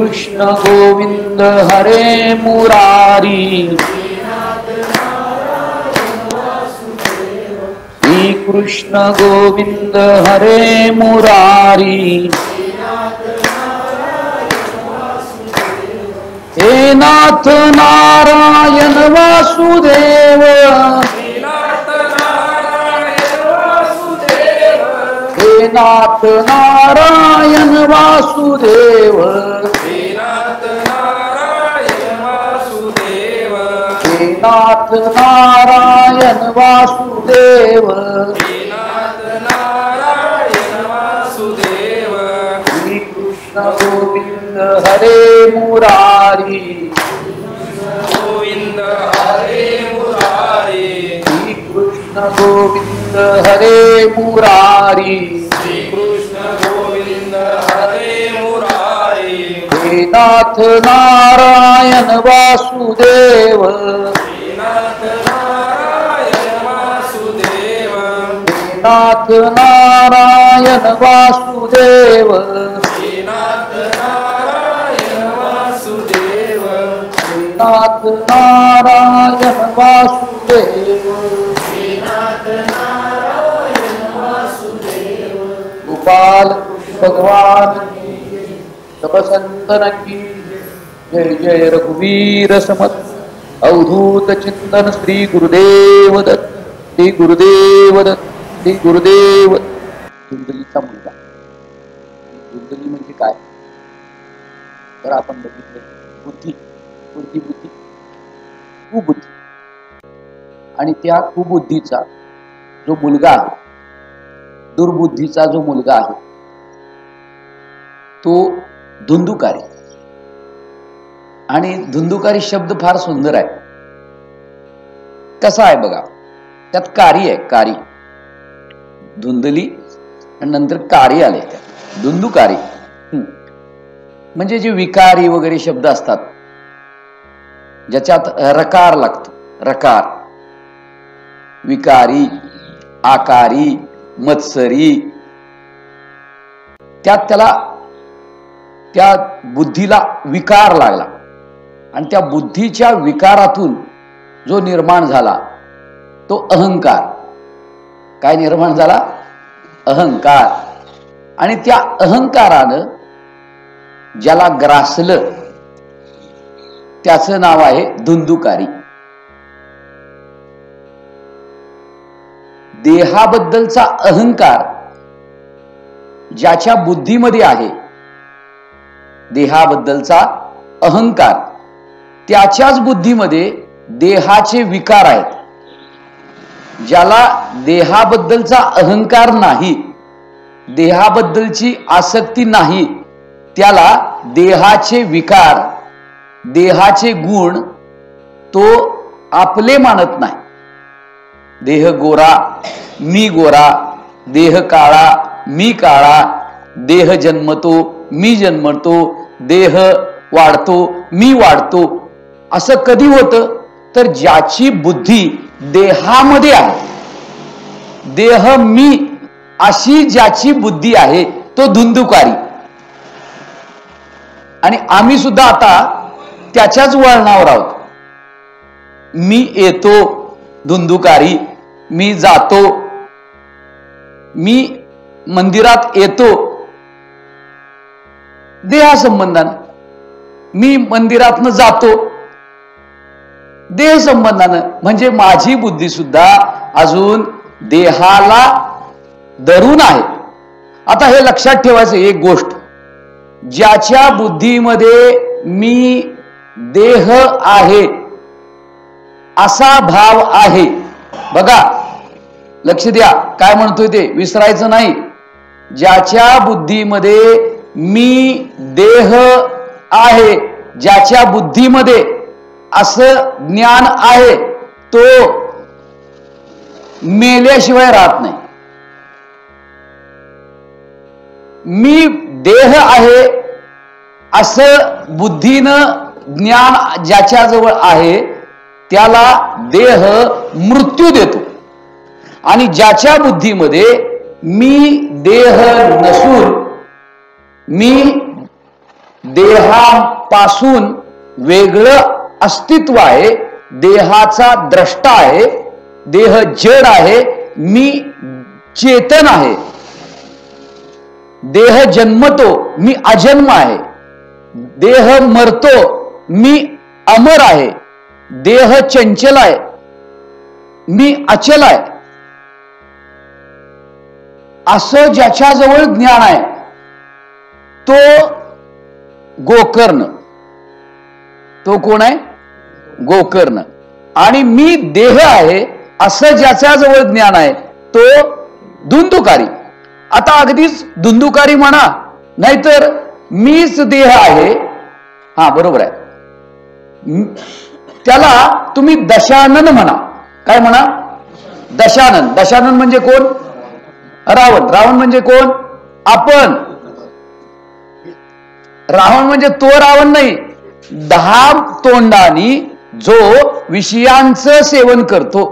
कृष्ण गोविंद हरे मुरारी, श्री कृष्ण गोविंद हरे मुरारी, हे नाथ नारायण वासुदेव, हे नाथ नारायण वासुदेव, हे नाथ नारायण वासुदेव, श्री कृष्ण गोविंद हरे मुरारी, गोविंद हरे मुरारी, श्री कृष्ण गोविंद हरे मुरारी, श्री कृष्ण गोविंद हरे मुरारी, हे नाथ नारायण वासुदेव, हे नाथ नारायण वासुदेव, हे नाथ नारायण वासुदेव, हे नाथ नारायण वासुदेव, हे नाथ नारायण वासुदेव, हे नाथ नारायण वासुदेव, गोपाल भगवान सब संतन की जय जय रघुवीर समत, अवधूत चिंतन श्री गुरुदेव दत्त, श्री गुरुदेव दत्त, श्री गुरुदेव. धुंदलीचा मुलगा. धुंदली म्हणजे काय तर आपण बघितलं बुद्धी, बुद्धी बुद्धी कुबुद्धी, आणि त्या कुबुद्धीचा जो मुलगा आहे, दुर्बुद्धीचा जो मुलगा आहे तो धुंदुकारी. आणि धुंदुकारी शब्द फार सुंदर आहे. कसा आहे बघा, त्यात कारी आहे, कारी. धुंदली आणि नंतर कारी आले, त्यात धुंदुकारी. म्हणजे जे विकारी वगैरे शब्द असतात ज्याच्यात रकार लागतो, रकार, विकारी, आकारी, मत्सरी, त्यात त्याला त्या बुद्धीला विकार लागला. आणि त्या बुद्धीच्या विकारातून जो निर्माण झाला तो अहंकार. काय निर्माण झाला? अहंकार. आणि त्या अहंकारानं ज्याला ग्रासलं त्याचं नाव आहे धुंदुकारी. देहाबद्दलचा अहंकार ज्याच्या बुद्धीमध्ये आहे, देहाबद्दलचा अहंकार, त्याच्याच बुद्धीमध्ये देहाचे विकार आहेत. ज्याला देहाबद्दलचा अहंकार नाही, देहाबद्दलची आसक्ती नाही, त्याला देहाचे विकार, देहाचे गुण तो आपले मानत नाही. देह गोरा, मी गोरा, देह काळा, मी काळा, देह जन्मतो, मी जन्मतो, देह वाढतो, मी वाढतो. असं कधी होतं तर ज्याची बुद्धी देहामध्ये आहे, देह मी अशी ज्याची बुद्धी आहे तो धुंदुकारी. आणि आम्ही सुद्धा आता त्याच्याच वळणावर आहोत. मी येतो धुंदुकारी, मी जातो, मी मंदिरात येतो देहासंबंधानं, मी मंदिरातनं जातो देह संबंधानं. म्हणजे माझी बुद्धी सुद्धा अजून देहाला धरून आहे. आता हे लक्षात ठेवायचं एक गोष्ट, ज्याच्या बुद्धीमध्ये मी देह आहे असा भाव आहे, बघा लक्ष द्या काय म्हणतोय ते विसरायचं नाही. ज्याच्या बुद्धीमध्ये मी देह आहे, ज्याच्या बुद्धीमध्ये असं ज्ञान आहे, तो मेल्याशिवाय राहत नाही. मी देह आहे असं बुद्धीनं ज्ञान ज्याच्याजवळ आहे त्याला देह मृत्यू देतो. आणि ज्याच्या बुद्धीमध्ये मी देह नसून मी देहापासून वेगळं अस्तित्व आहे, देहाचा द्रष्टा आहे, देह जड आहे, मी चेतन आहे, देह जन्मतो मी अजन्म आहे, देह मरतो मी अमर आहे, देह चंचल आहे मी अचल आहे, असं ज्याच्याजवळ ज्ञान आहे तो गोकर्ण. तो कोण आहे? गोकर्ण. आणि मी देह आहे असं ज्याच्याजवळ ज्ञान आहे तो धुंदुकारी. आता अगदीच धुंदुकारी म्हणा, नाहीतर मीच देह आहे, हा बरोबर आहे, त्याला तुम्ही दशानन म्हणा. काय म्हणा? दशानन. दशानन म्हणजे कोण? रावण. रावण म्हणजे कोण? आपण. रावण म्हणजे तो रावण नाही, 10 तोंडांनी जो विषयांचं सेवन करतो.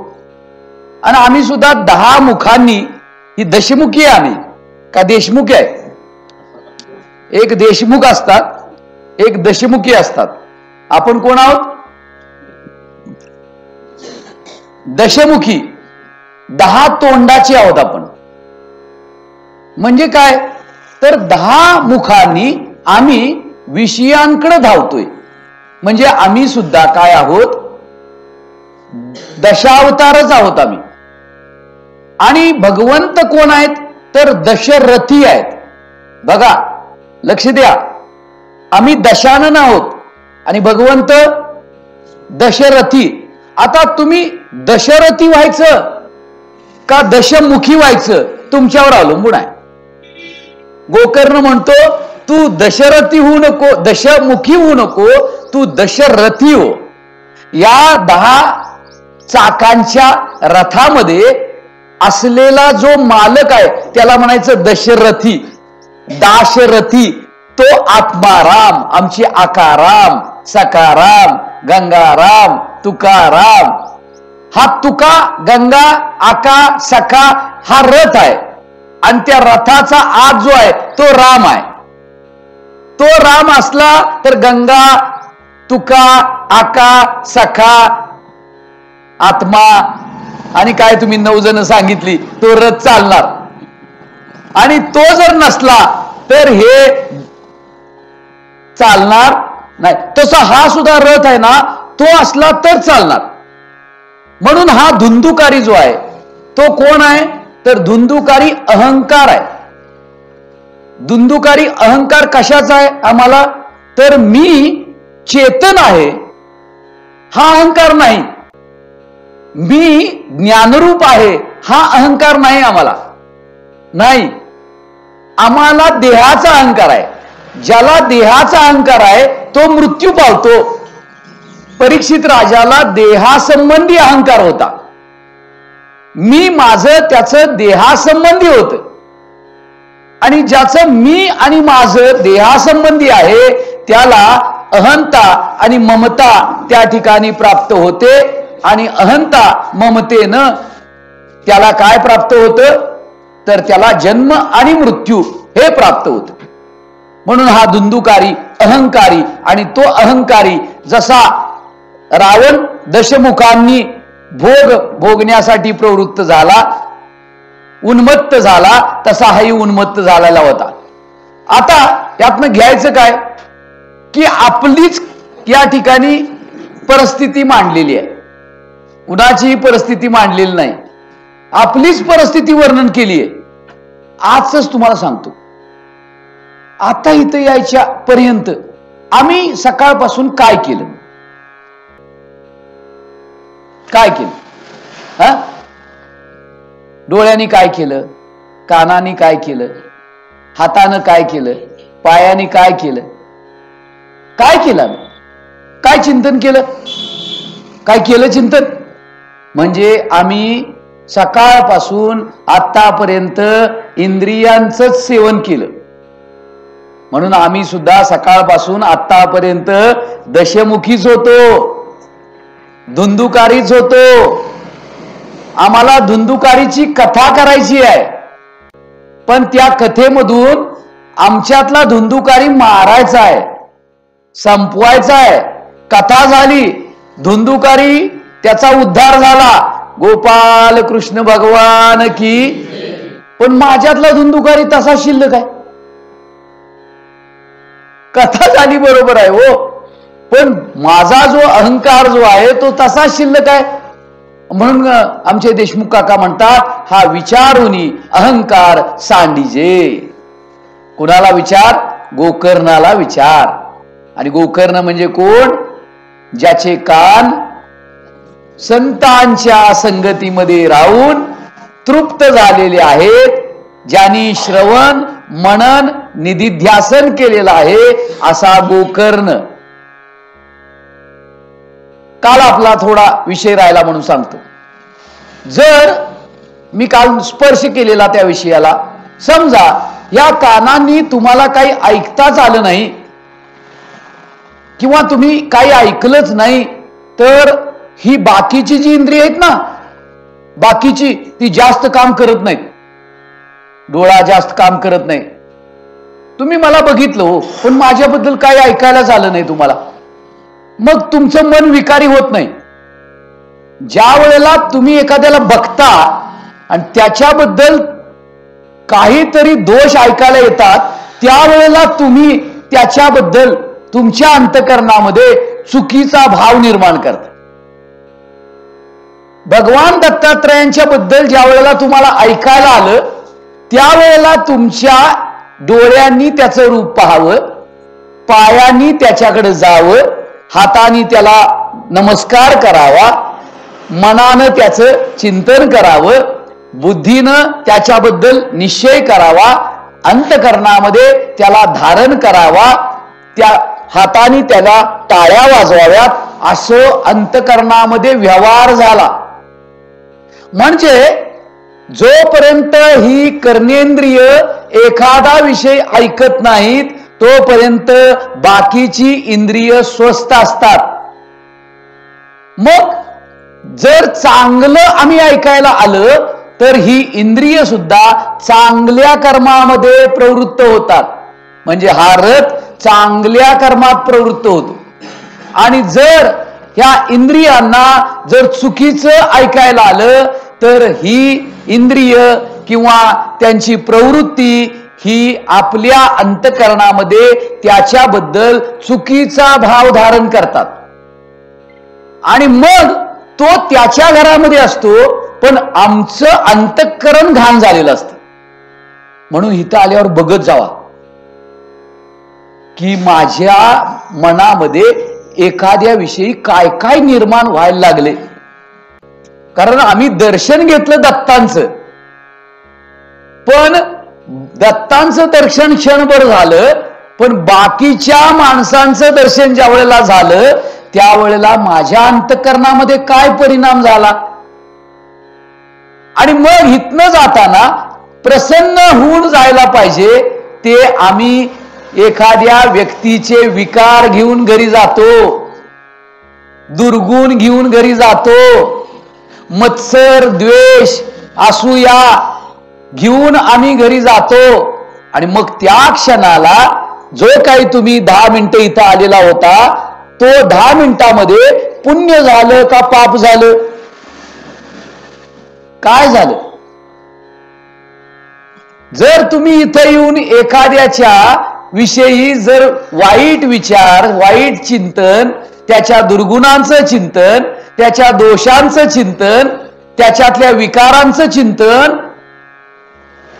आणि आम्ही सुद्धा 10 मुखांनी, ही दशमुखी आहे आम्ही का देशमुखी आहे? एक देशमुख असतात, एक दशमुखी असतात. आपण कोण आहोत? दशमुखी. 10 तोंडाची आहोत आपण. म्हणजे काय? तर 10 मुखांनी आम्ही विषयांकडे धावतोय. म्हणजे आम्ही सुद्धा काय आहोत? दशावतारच आहोत आम्ही. आणि भगवंत कोण आहेत? तर दशरथी आहेत. बघा, लक्ष द्या, आम्ही दशानन आहोत आणि भगवंत दशरथी. आता तुम्ही दशरथी व्हायचं का दशमुखी व्हायचं तुमच्यावर अवलंबून आहे. गोकर्ण म्हणतो तू दशरथी होऊ नको, दशमुखी होऊ नको, तू दशरथी हो. या 10 चाकांच्या रथामध्ये असलेला जो मालक आहे त्याला म्हणायचं दशरथी, दाशरथी. तो आत्माराम, आमची आकाराम, सकाराम, गंगाराम, तुकाराम. हा तुका, गंगा, आका, सखा हा रथ आहे. आणि त्या रथाचा आत जो आहे तो राम आहे. तो राम असला तर गंगा, तुका, आका, सखा, आत्मा आणि काय तुम्ही 9 जण सांगितली, तो रथ चालणार. आणि तो जर नसला तर हे चालणार नाही. तसा हा सुद्धा रथ आहे ना, तो असला तर चालणार. म्हणून हा धुंदुकारी जो आहे तो कोण आहे? तर धुंदुकारी अहंकार आहे. धुंदुकारी अहंकार कशाचा आहे आम्हाला? तर मी चेतन आहे हा अहंकार नाही, मी ज्ञानरूप आहे हा अहंकार नाही आम्हाला. नाही, आम्हाला देहाचा अहंकार आहे. ज्याला देहाचा अहंकार आहे तो मृत्यू पावतो. परीक्षित राजाला देहासंबंधी अहंकार होता. मी माझं त्याचं देहासंबंधी होत. आणि ज्याचं मी आणि माझं देहासंबंधी आहे त्याला अहंता आणि ममता त्या ठिकाणी प्राप्त होते. आणि अहंता ममतेनं त्याला काय प्राप्त होतं? तर त्याला जन्म आणि मृत्यू हे प्राप्त होतं. म्हणून हा धुंदुकारी अहंकारी. आणि तो अहंकारी जसा रावण दशमुखांनी भोगण्यासाठी प्रवृत्त झाला, उन्मत्त झाला, तसा हाही उन्मत्त झालेला होता. आता यातनं घ्यायचं काय? की आपलीच या ठिकाणी परिस्थिती मांडलेली आहे, कुणाचीही परिस्थिती मांडलेली नाही, आपलीच परिस्थिती वर्णन केली आहे. आजच तुम्हाला सांगतो, आता इथं यायच्या पर्यंत आम्ही सकाळपासून काय केलं? काय केलं? हा, डोळ्यांनी काय केलं, कानाने काय केलं, हातानं काय केलं, पायाने काय केलं, काय केलं, काय चिंतन केलं, काय केलं चिंतन? म्हणजे आम्ही सकाळपासून आतापर्यंत इंद्रियांचंच सेवन केलं. म्हणून आम्ही सुद्धा सकाळपासून आतापर्यंत दशमुखीच होतो, धुंदुकारीच होतो. आम्हाला धुंदुकारीची कथा करायची आहे, पण त्या कथेमधून आमच्यातला धुंदुकारी मारायचा आहे. संपवायचा आहे. कथा झाली, धुंदुकारी, त्याचा उद्धार झाला, गोपाल कृष्ण भगवान की. पण माझ्यातला धुंदुकारी तसा शिल्लक आहे. कथा झाली बरोबर आहे हो, पण माझा जो अहंकार जो आहे तो तसा शिल्लक आहे. म्हणून आमचे देशमुख काका म्हणतात, हा विचारुनी अहंकार सांडीजे. कुणाला विचार? गोकर्णाला विचार. आणि गोकर्ण म्हणजे कोण? ज्याचे कान संतांच्या संगतीमध्ये राहून तृप्त झालेले आहेत, ज्यांनी श्रवण मनन निधिध्यासन केलेलं आहे, असा गोकर्ण. काल आपला थोडा विषय राहिला म्हणून सांगतो. जर मी काल स्पर्श केलेला त्या विषयाला, समजा या कानांनी तुम्हाला काही ऐकताच आलं नाही किंवा तुम्ही काही ऐकलंच नाही, तर ही बाकीची जी इंद्रिय आहेत ना, बाकीची ती जास्त काम करत नाहीत. डोळा जास्त काम करत नाही. तुम्ही मला बघितलं हो, पण माझ्याबद्दल काही ऐकायलाच आलं नाही तुम्हाला, मग तुमचं मन विकारी होत नाही. ज्या वेळेला तुम्ही एखाद्याला बघता आणि त्याच्याबद्दल काहीतरी दोष ऐकायला येतात, त्यावेळेला तुम्ही त्याच्याबद्दल तुमच्या अंतःकरणामध्ये चुकीचा भाव निर्माण करता. भगवान दत्तात्रयांच्या बद्दल ज्या वेळेला तुम्हाला ऐकायला आलं, त्यावेळेला तुमच्या डोळ्यांनी त्याचं रूप पाहावं, पायांनी त्याच्याकडे जावं, हाताने त्याला नमस्कार करावा, मनानं त्याचं चिंतन करावं, बुद्धीनं त्याच्याबद्दल निश्चय करावा, अंतःकरणामध्ये त्याला धारण करावा, त्या हाताने त्याला टाळ्या वाजवाव्यात, असं अंतःकरणामध्ये व्यवहार झाला. म्हणजे जोपर्यंत ही कर्मेंद्रिय एखादा विषय ऐकत नाहीत, तोपर्यंत बाकीची इंद्रिय स्वस्थ असतात. मग जर चांगलं आम्ही ऐकायला आलं, तर ही इंद्रिय सुद्धा चांगल्या कर्मामध्ये प्रवृत्त होतात. म्हणजे हा रथ चांगल्या कर्मात प्रवृत्त होतो. आणि जर ह्या इंद्रियांना जर चुकीचं ऐकायला आलं, तर ही इंद्रिय किंवा त्यांची प्रवृत्ती ही आपल्या अंतःकरणामध्ये त्याच्याबद्दल चुकीचा भाव धारण करतात. आणि मग तो त्याच्या घरामध्ये असतो, पण आमचं अंतःकरण घाण झालेलं असतं. म्हणून इथं आल्यावर बघत जावा की माझ्या मनामध्ये एखाद्या विषयी काय काय निर्माण व्हायला लागले. कारण आम्ही दर्शन घेतलं दत्तांचं, पण दत्तांचं दर्शन क्षणभर झालं, पण बाकीच्या माणसांचं दर्शन ज्या वेळेला झालं, त्यावेळेला माझ्या अंतःकरणामध्ये काय परिणाम झाला. आणि मग इथनं जाताना प्रसन्न होऊन जायला पाहिजे, ते आम्ही एखाद्या व्यक्तीचे विकार घेऊन घरी जातो, दुर्गुण घेऊन घरी जातो, मत्सर द्वेष असूया घेऊन आम्ही घरी जातो. आणि मग त्या क्षणाला जो काही तुम्ही 10 मिनिटं इथं आलेला होता, तो 10 मिनिटामध्ये पुण्य झालं का पाप झालं? काय झालं? जर तुम्ही इथं येऊन एखाद्याच्या विषयी जर वाईट विचार, वाईट चिंतन, त्याच्या दुर्गुणांचं चिंतन, त्याच्या दोषांचं चिंतन, त्याच्यातल्या विकारांचं चिंतन,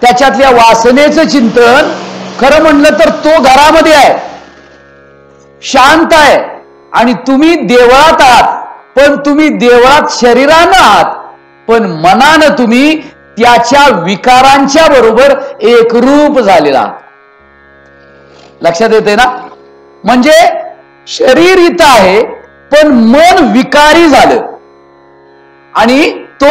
त्याच्यातल्या वासनेचं चिंतन, खरं म्हणलं तर तो घरामध्ये आहे, शांत आहे, आणि तुम्ही देवळात आहात, पण तुम्ही देवळात शरीरानं आहात, पण मनानं तुम्ही त्याच्या विकारांच्या बरोबर एकरूप झालेला. लक्षात येते ना? म्हणजे शरीर इथं आहे, पण मन विकारी झालं, आणि तो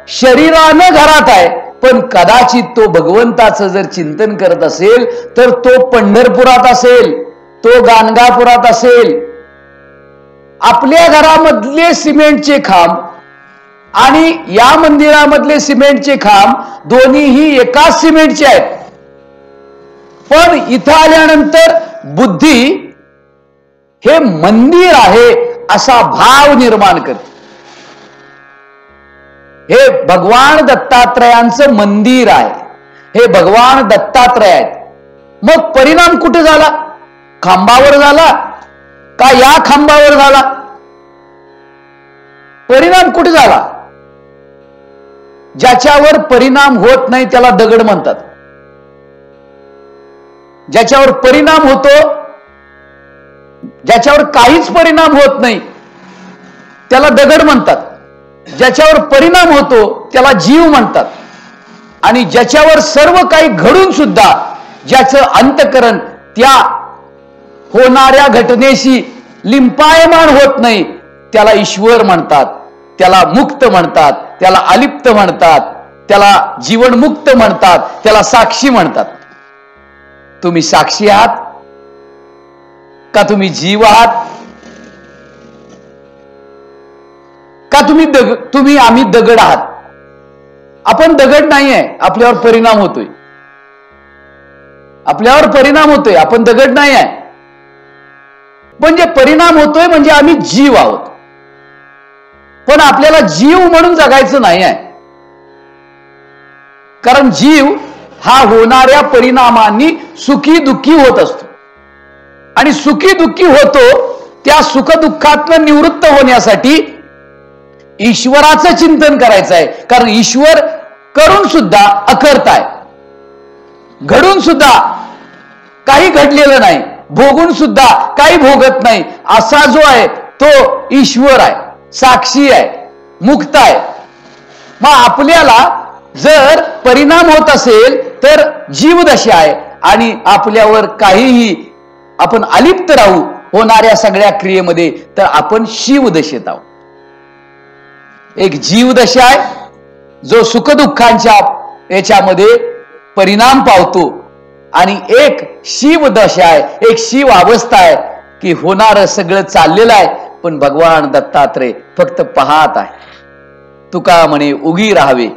शरीरानं घरात आहे, पण कदाचित तो भगवंताचं जर चिंतन करत असेल, तर तो पंढरपुरात असेल, तो गाणगापुरात असेल. आपल्या घरामधले सिमेंटचे खांब आणि या मंदिरामधले सिमेंटचे खांब दोन्हीही एकाच सिमेंटचे आहेत, पण इथं आल्यानंतर बुद्धी हे मंदिर आहे असा भाव निर्माण करते. हे भगवान दत्तात्रयांचं मंदिर आहे, हे भगवान दत्तात्रय आहेत. मग परिणाम कुठे झाला? खांबावर झाला का या खांबावर झाला? परिणाम कुठे झाला? ज्याच्यावर परिणाम होत नाही त्याला दगड म्हणतात. ज्याच्यावर परिणाम होतो, ज्याच्यावर काहीच परिणाम होत नाही त्याला दगड म्हणतात. ज्याच्यावर परिणाम होतो त्याला जीव म्हणतात. आणि ज्याच्यावर सर्व काही घडून सुद्धा ज्याचं अंतःकरण त्या होणाऱ्या घटनेशी लिंपायमान होत नाही त्याला ईश्वर म्हणतात, त्याला मुक्त म्हणतात, त्याला अलिप्त म्हणतात, त्याला जीवनमुक्त म्हणतात, त्याला साक्षी म्हणतात. तुम्ही साक्षी आहात का तुम्ही जीव आहात? का तुम्ही आम्ही दगड आहात? आपण दगड नाही आहे, आपल्यावर परिणाम होतोय, आपल्यावर परिणाम होतोय, आपण दगड नाही आहे. म्हणजे परिणाम होतोय म्हणजे आम्ही जीव आहोत. पण आपल्याला जीव म्हणून जगायचं नाही आहे, कारण जीव हा होणाऱ्या परिणामांनी सुखी दुःखी होत असतो. आणि सुखी दुःखी होतो त्या सुखदुःखातून निवृत्त होण्यासाठी ईश्वराचं चिंतन करायचं आहे. कारण ईश्वर करून सुद्धा अकर्ता आहे, घडून सुद्धा काही घडलेलं नाही, भोगून सुद्धा काही भोगत नाही असा जो आहे तो ईश्वर आहे, साक्षी आहे, मुक्त आहे. मग आपल्याला जर परिणाम होत असेल तर जीवदशा आहे आणि आपल्यावर काहीही आपण अलिप्त राहू होणाऱ्या सगळ्या क्रियेमध्ये तर आपण शिवदशेत आहोत. एक जीवदशा आहे जो सुखदुःखांच्या याच्यामध्ये परिणाम पावतो आणि एक शिवदशा आहे, एक शिव अवस्था आहे की होणारं सगळं चाललेलं आहे पण भगवान दत्तात्रय फक्त पाहत आहे. तुका म्हणे उगी राहावे.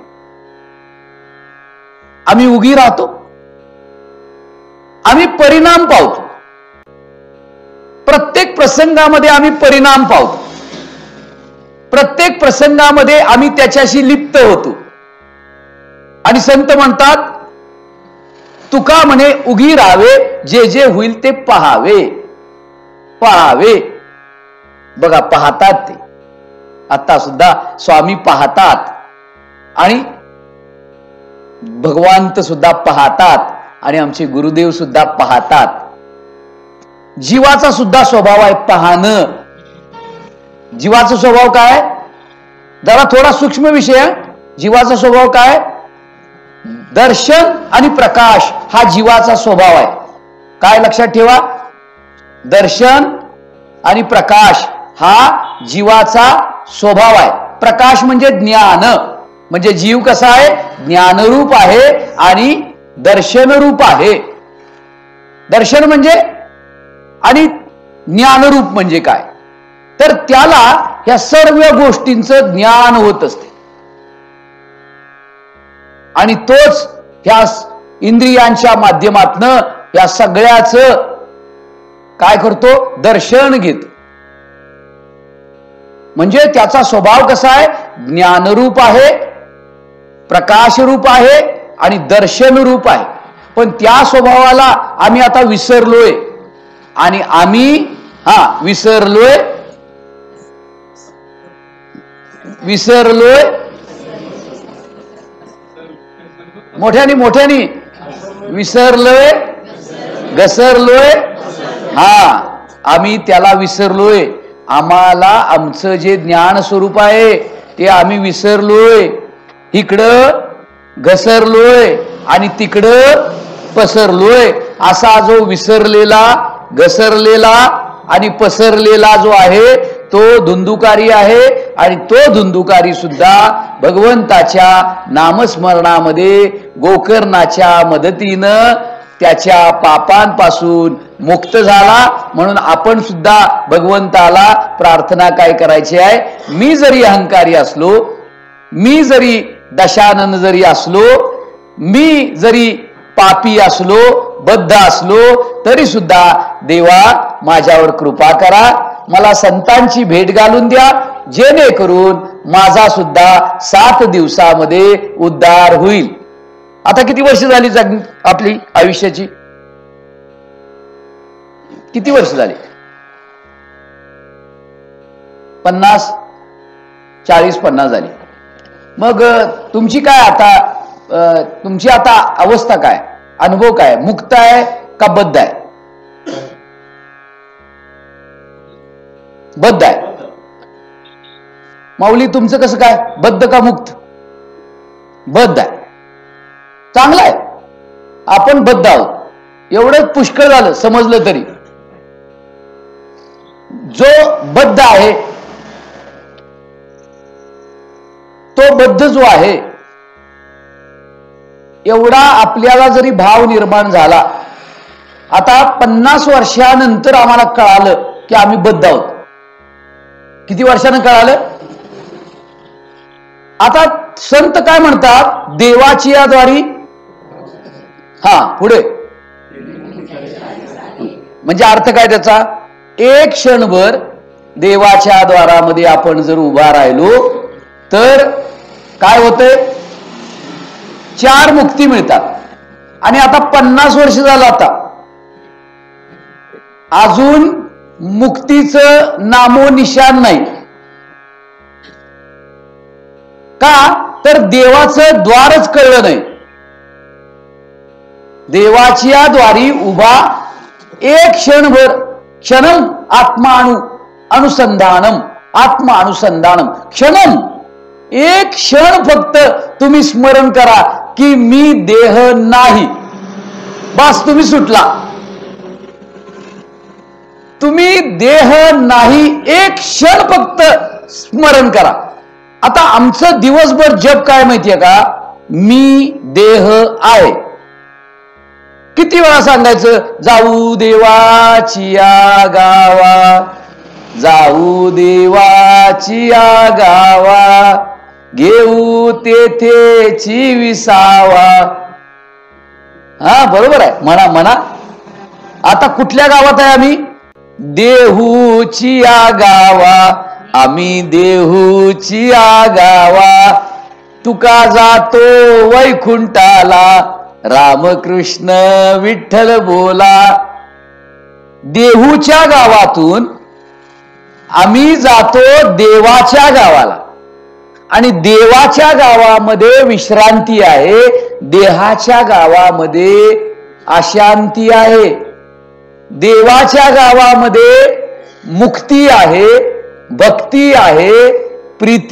आम्ही उगी राहतो, आम्ही परिणाम पावतो. प्रत्येक प्रसंगामध्ये आम्ही परिणाम पावतो, प्रत्येक प्रसंगामध्ये आम्ही त्याच्याशी लिप्त होतो. आणि संत म्हणतात तुका म्हणे उगी राहावे, जे जे होईल ते पहावे. पहावे बघा, पाहतात ते आता सुद्धा स्वामी पाहतात आणि भगवंत सुद्धा पाहतात आणि आमचे गुरुदेव सुद्धा पाहतात. जीवाचा सुद्धा स्वभाव आहे पाहणं. जीवाचा स्वभाव काय? जरा थोडा सूक्ष्म विषय. जीवाचा स्वभाव काय? दर्शन आणि प्रकाश हा जीवाचा स्वभाव आहे. काय लक्षात ठेवा? दर्शन आणि प्रकाश हा जीवाचा स्वभाव आहे. प्रकाश म्हणजे ज्ञान. म्हणजे जीव कसा आहे? ज्ञानरूप आहे आणि दर्शनरूप आहे. दर्शन म्हणजे आणि ज्ञानरूप म्हणजे काय? तर त्याला या सर्व गोष्टींचं ज्ञान होत असते आणि तोच ह्या इंद्रियांच्या माध्यमातनं या सगळ्याचं काय करतो? दर्शन घेतो. म्हणजे त्याचा स्वभाव कसा आहे? ज्ञानरूप आहे, प्रकाशरूप आहे आणि दर्शनरूप आहे. पण त्या स्वभावाला आम्ही आता विसरलोय आणि आम्ही विसरलोय मोठ्यानी विसरलोय, घसरलोय. आम्ही त्याला विसरलोय. आम्हाला आमचं जे ज्ञान स्वरूप आहे ते आम्ही विसरलोय. इकडं घसरलोय आणि तिकडं पसरलोय. असा जो विसरलेला, घसरलेला आणि पसरलेला जो आहे तो धुंदुकारी आहे. आणि तो धुंदुकारी सुद्धा भगवंताच्या नामस्मरणामध्ये गोकर्णाच्या मदतीनं त्याच्या पापांपासून मुक्त झाला. म्हणून आपण सुद्धा भगवंताला प्रार्थना काय करायची आहे? मी जरी अहंकारी असलो, मी जरी दशानन जरी असलो, मी जरी पापी असलो, बद्ध असलो तरी सुद्धा देवा माझ्यावर कृपा करा, मला संतांची भेट घालून द्या, जेणेकरून माझा सुद्धा 7 दिवसामध्ये उद्धार होईल. आता किती वर्ष झाली आपली आयुष्याची? किती वर्ष झाली? 50, 40, 50 झाली. मग तुमची काय आता तुमची आता अवस्था काय, अनुभव काय? मुक्त आहे का बद्ध आहे? बद्ध आहे. माऊली तुमचं कसं काय, बद्ध का मुक्त? बद्ध आहे. चांगलं आहे, आपण बद्ध आहोत, एवढं पुष्कळ झालं समजलं तरी. जो बद्ध आहे तो बद्ध जो आहे एवढा आपल्याला जरी भाव निर्माण झाला, आता 50 वर्षानंतर आम्हाला कळालं की आम्ही बद्ध आहोत. किती वर्षानं कळालं? आता संत काय म्हणतात? देवाची या द्वारी, हा पुढे म्हणजे अर्थ काय त्याचा? एक क्षणभर देवाच्या द्वारामध्ये आपण जर उभा राहिलो तर काय होतंय? 4 मुक्ती मिळतात. आणि आता 50 वर्ष झालं, आता अजून मुक्तीचं नामो निशान नाही. का तर देवाचं द्वारच कळलं नाही. देवाच्या द्वारी उभा एक क्षणभर, क्षणम आत्मानु अनुसंधानम, आत्मा अनुसंधानम क्षणम, एक क्षण फक्त तुम्ही स्मरण करा की मी देह नाही, बस तुम्ही सुटला. तुम्ही देह नाही, एक क्षण फक्त स्मरण करा. आता आमचं दिवसभर जप काय माहितीये का? मी देह आहे. किती वेळा सांगायचं? जाऊ देवाची या गावा, जाऊ देवाची या गावा, घेऊ तेथेची विसावा. हा बरोबर आहे, म्हणा म्हणा. आता कुठल्या गावात आहे आम्ही? देहूची या गावा, आम्ही देहूची या गावा. तुका जातो वैकुंठाला, रामकृष्ण विठ्ठल बोला. देहूच्या गावातून आम्ही जातो देवाच्या गावाला, आणि देवाच्या गावामध्ये विश्रांती आहे, देहाच्या गावामध्ये अशांती आहे. देवाच्या गावामध्ये मुक्ती आहे, भक्ती आहे, प्रीती